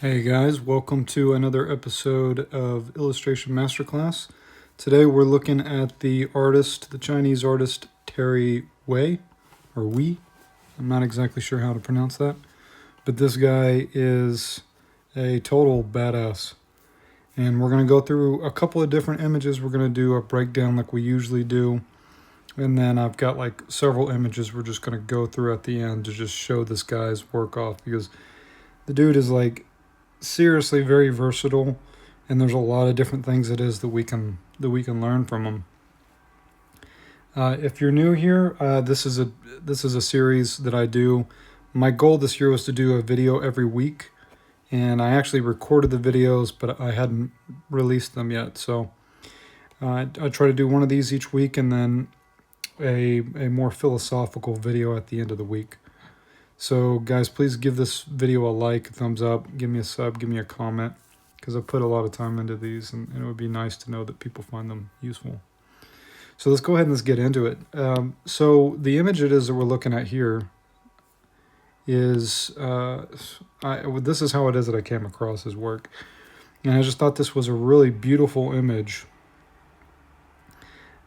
Hey guys, welcome to another episode of Illustration Masterclass. Today we're looking at the Chinese artist Terry Wei, or Wei. I'm not exactly sure how to pronounce that, but this guy is a total badass. And we're going to go through a couple of different images. We're going to do a breakdown like we usually do. And then I've got like several images we're just going to go through at the end to just show this guy's work off, because the dude is like seriously very versatile, and there's a lot of different things it is that we can learn from him. If you're new here, this is a series that I do. My goal this year was to do a video every week, and I actually recorded the videos, but I hadn't released them yet. So I try to do one of these each week, and then a more philosophical video at the end of the week. So guys, please give this video a like, a thumbs up, give me a sub, give me a comment, because I put a lot of time into these, and it would be nice to know that people find them useful. So let's go ahead and let's get into it. So the image it is that we're looking at here is, this is how it is that I came across his work. And I just thought this was a really beautiful image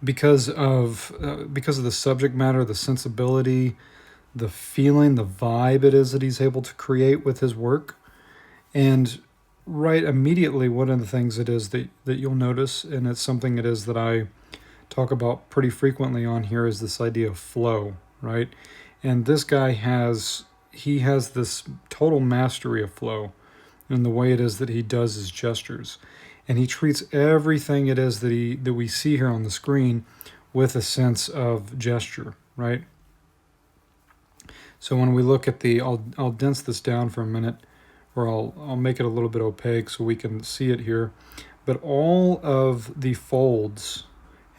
because of the subject matter, the sensibility, the feeling, the vibe it is that he's able to create with his work. And right immediately, one of the things it is that you'll notice, and it's something it is that I talk about pretty frequently on here, is this idea of flow, right? And this guy has this total mastery of flow in the way it is that he does his gestures. And he treats everything it is that we see here on the screen with a sense of gesture, right? So when we look at I'll dense this down for a minute, or I'll make it a little bit opaque so we can see it here. But all of the folds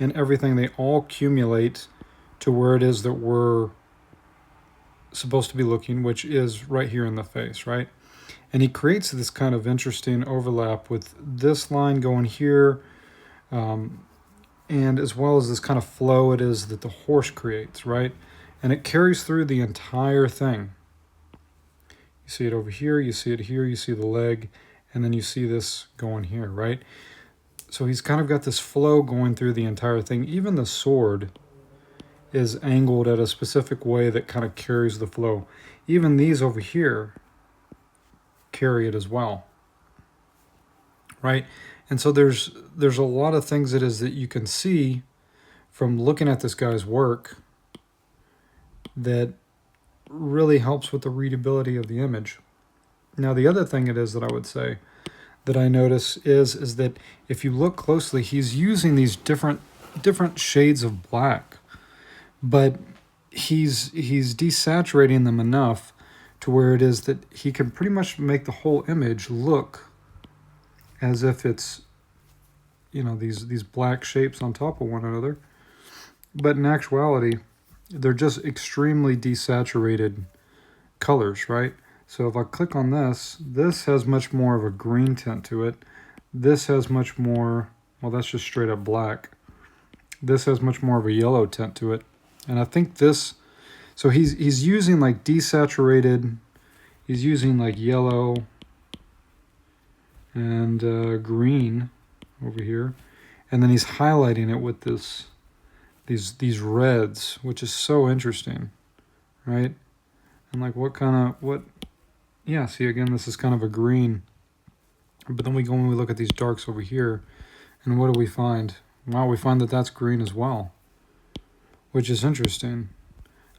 and everything, they all accumulate to where it is that we're supposed to be looking, which is right here in the face, right? And he creates this kind of interesting overlap with this line going here, and as well as this kind of flow it is that the horse creates, right? And it carries through the entire thing. You see it over here, you see it here, you see the leg, and then you see this going here, right? So he's kind of got this flow going through the entire thing. Even the sword is angled at a specific way that kind of carries the flow. Even these over here carry it as well, right? And so there's a lot of things it is that you can see from looking at this guy's work that really helps with the readability of the image. Now, the other thing it is that I would say that I notice is that if you look closely, he's using these different shades of black, but he's desaturating them enough to where it is that he can pretty much make the whole image look as if it's, these black shapes on top of one another. But in actuality, they're just extremely desaturated colors, right? So if I click on this has much more of a green tint to it. This has much more, well, that's just straight up black. This has much more of a yellow tint to it. And I think so he's using like desaturated, he's using like yellow and green over here. And then he's highlighting it with these reds, which is so interesting, right? And like see, again, this is kind of a green, but then we go and we look at these darks over here, and what do we find? Wow, we find that that's green as well, which is interesting.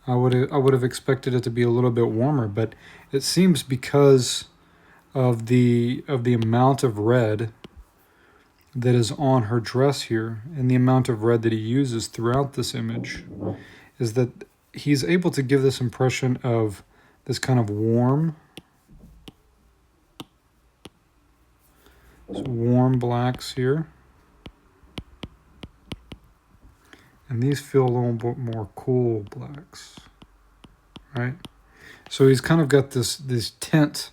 I would have expected it to be a little bit warmer, but it seems because of the amount of red that is on her dress here, and the amount of red that he uses throughout this image, is that he's able to give this impression of this kind of warm blacks here. And these feel a little bit more cool blacks, right? So he's kind of got this tint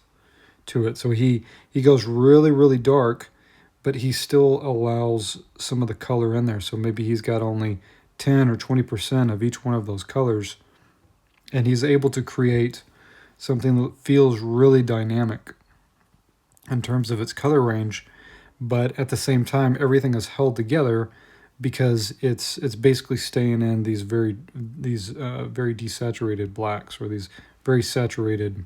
to it. So he goes really, really dark, but he still allows some of the color in there. So maybe he's got only 10 or 20% of each one of those colors, and he's able to create something that feels really dynamic. in terms of its color range, but at the same time, everything is held together because it's basically staying in these very desaturated blacks, or these very saturated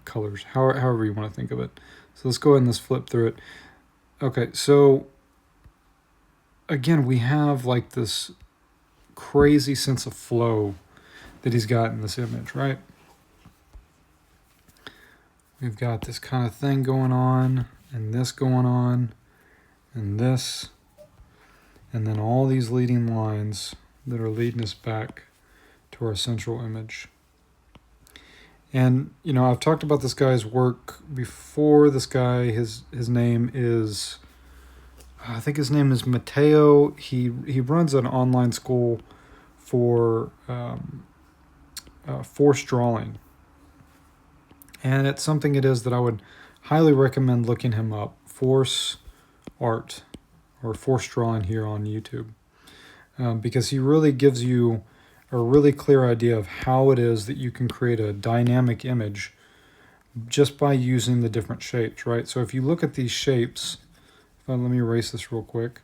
colors, however you want to think of it. So let's go ahead and let's flip through it. Okay, so again, we have like this crazy sense of flow that he's got in this image, right? We've got this kind of thing going on, and this going on, and this, and then all these leading lines that are leading us back to our central image. And, you know, I've talked about this guy's work before. This guy, his name is, I think his name is Matteo. He runs an online school for forced drawing. And it's something it is that I would highly recommend looking him up. Force Art, or Force Drawing here on YouTube. Because he really gives you a really clear idea of how it is that you can create a dynamic image just by using the different shapes, right? So if you look at these shapes, let me erase this real quick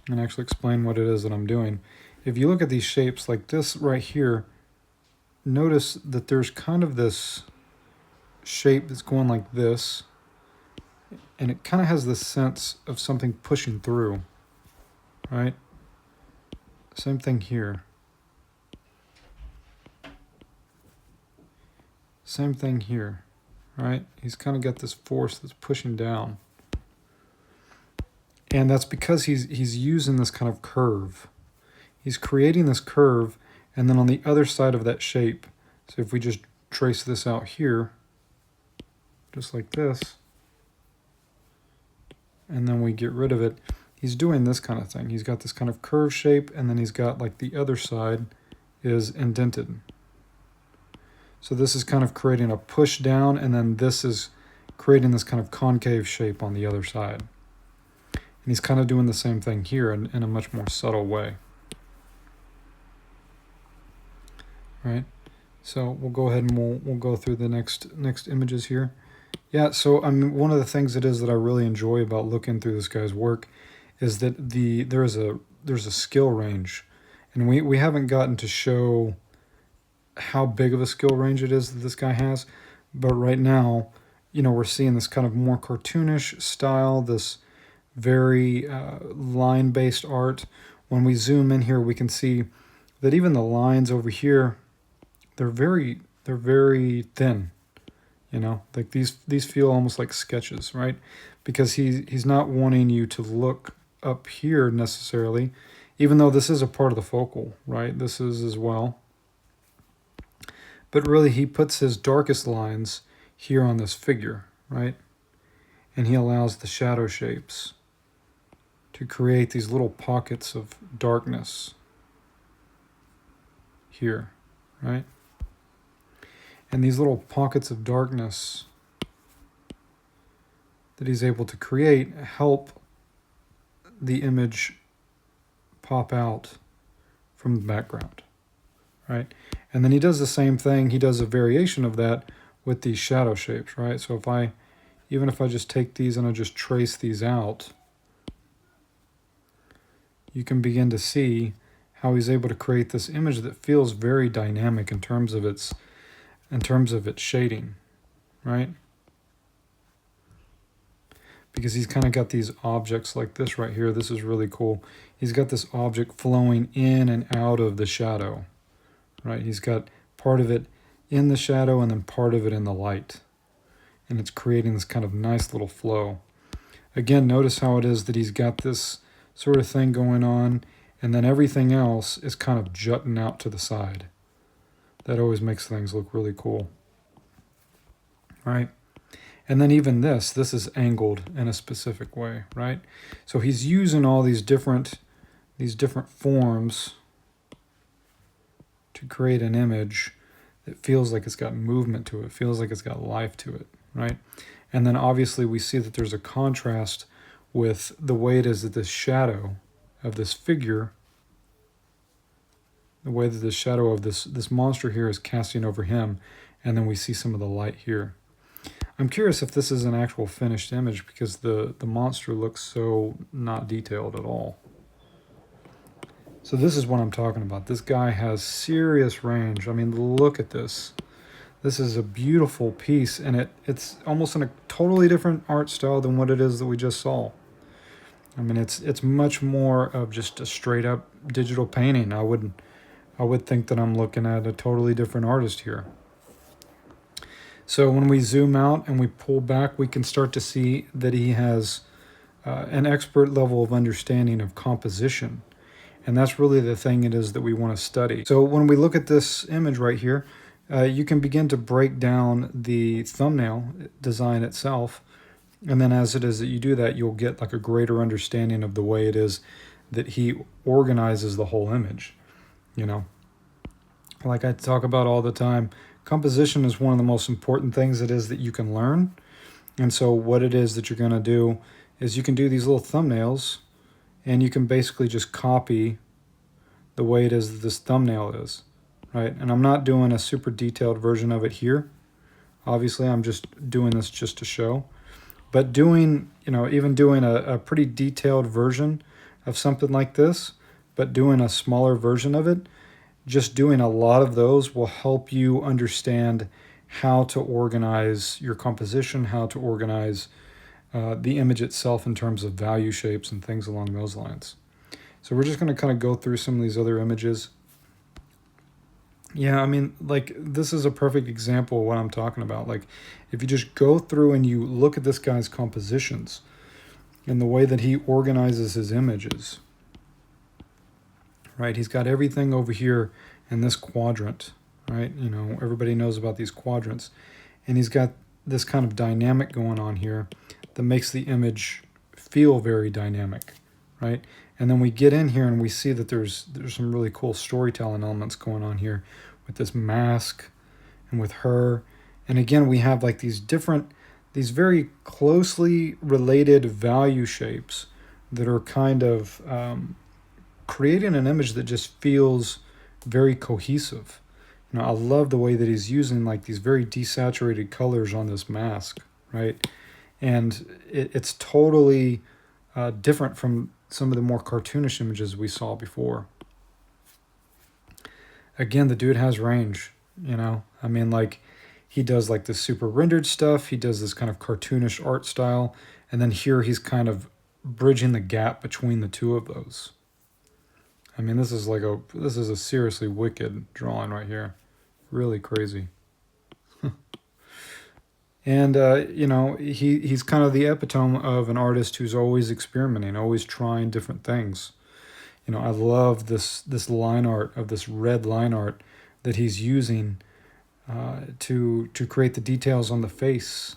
and actually explain what it is that I'm doing. If you look at these shapes like this right here, notice that there's kind of this shape that's going like this, and it kind of has this sense of something pushing through, right? Same thing here. Same thing here, right? He's kind of got this force that's pushing down. And that's because he's using this kind of curve. He's creating this curve, and then on the other side of that shape, so if we just trace this out here, just like this, and then we get rid of it, he's doing this kind of thing. He's got this kind of curve shape, and then he's got like the other side is indented. So this is kind of creating a push down, and then this is creating this kind of concave shape on the other side. And he's kind of doing the same thing here in a much more subtle way. Right? So we'll go ahead and we'll go through the next images here. Yeah, so I mean, one of the things it is that I really enjoy about looking through this guy's work is that there's a skill range, and we haven't gotten to show how big of a skill range it is that this guy has, but right now, you know, we're seeing this kind of more cartoonish style, this very line-based art. When we zoom in here, we can see that even the lines over here, they're very thin. You know, like these feel almost like sketches, right? Because he's not wanting you to look up here necessarily, even though this is a part of the focal, right? This is as well. But really, he puts his darkest lines here on this figure, right? And he allows the shadow shapes to create these little pockets of darkness here, right? And these little pockets of darkness that he's able to create help the image pop out from the background, right? And then he does the same thing. He does a variation of that with these shadow shapes, right? So even if I just take these and I just trace these out, you can begin to see how he's able to create this image that feels very dynamic in terms of its shading, right? Because he's kind of got these objects like this right here. This is really cool. He's got this object flowing in and out of the shadow, right? He's got part of it in the shadow and then part of it in the light. And it's creating this kind of nice little flow. Again, notice how it is that he's got this sort of thing going on, and then everything else is kind of jutting out to the side. That always makes things look really cool, right? And then even this is angled in a specific way, right? So he's using all these different forms to create an image that feels like it's got movement to it, feels like it's got life to it, right? And then obviously we see that there's a contrast with the way it is that this shadow of this figure, the way that the shadow of this monster here is casting over him, and then we see some of the light here. I'm curious if this is an actual finished image because the monster looks so not detailed at all. So this is what I'm talking about. This guy has serious range. I mean, look at this. This is a beautiful piece, and it's almost in a totally different art style than what it is that we just saw. I mean, it's much more of just a straight up digital painting. I would think that I'm looking at a totally different artist here. So when we zoom out and we pull back, we can start to see that he has an expert level of understanding of composition. And that's really the thing it is that we want to study. So when we look at this image right here, you can begin to break down the thumbnail design itself. And then as it is that you do that, you'll get like a greater understanding of the way it is that he organizes the whole image. You know, like I talk about all the time, composition is one of the most important things it is that you can learn. And so what it is that you're going to do is you can do these little thumbnails, and you can basically just copy the way it is that this thumbnail is, right? And I'm not doing a super detailed version of it here. Obviously, I'm just doing this just to show. But doing, even doing a pretty detailed version of something like this, but doing a smaller version of it, just doing a lot of those will help you understand how to organize your composition, how to organize the image itself in terms of value shapes and things along those lines. So we're just going to kind of go through some of these other images. Yeah, I mean, like, this is a perfect example of what I'm talking about. Like, if you just go through and you look at this guy's compositions and the way that he organizes his images, right? He's got everything over here in this quadrant, right? Everybody knows about these quadrants. And he's got this kind of dynamic going on here that makes the image feel very dynamic, right? And then we get in here and we see that there's some really cool storytelling elements going on here with this mask and with her. And again, we have like these very closely related value shapes that are kind of creating an image that just feels very cohesive. I love the way that he's using like these very desaturated colors on this mask, right? And it's totally different from some of the more cartoonish images we saw before. Again, the dude has range, I mean, like, he does like this super rendered stuff. He does this kind of cartoonish art style. And then here he's kind of bridging the gap between the two of those. I mean, this is a seriously wicked drawing right here. Really crazy. And, he's kind of the epitome of an artist who's always experimenting, always trying different things. I love this line art of this red line art that he's using to create the details on the face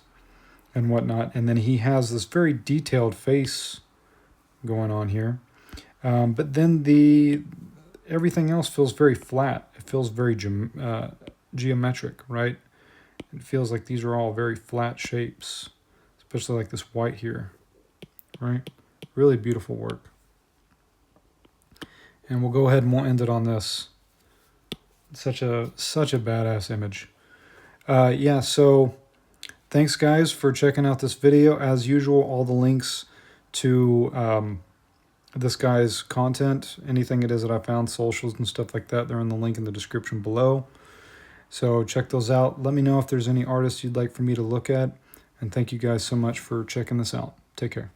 and whatnot. And then he has this very detailed face going on here. But then everything else feels very flat. It feels very geometric, right? It feels like these are all very flat shapes, especially like this white here, right? Really beautiful work. And we'll go ahead and we'll end it on this. Such a badass image. Yeah, so thanks guys for checking out this video. As usual, all the links to this guy's content, anything it is that I found, socials and stuff like that, they're in the link in the description below. So check those out. Let me know if there's any artists you'd like for me to look at. And thank you guys so much for checking this out. Take care.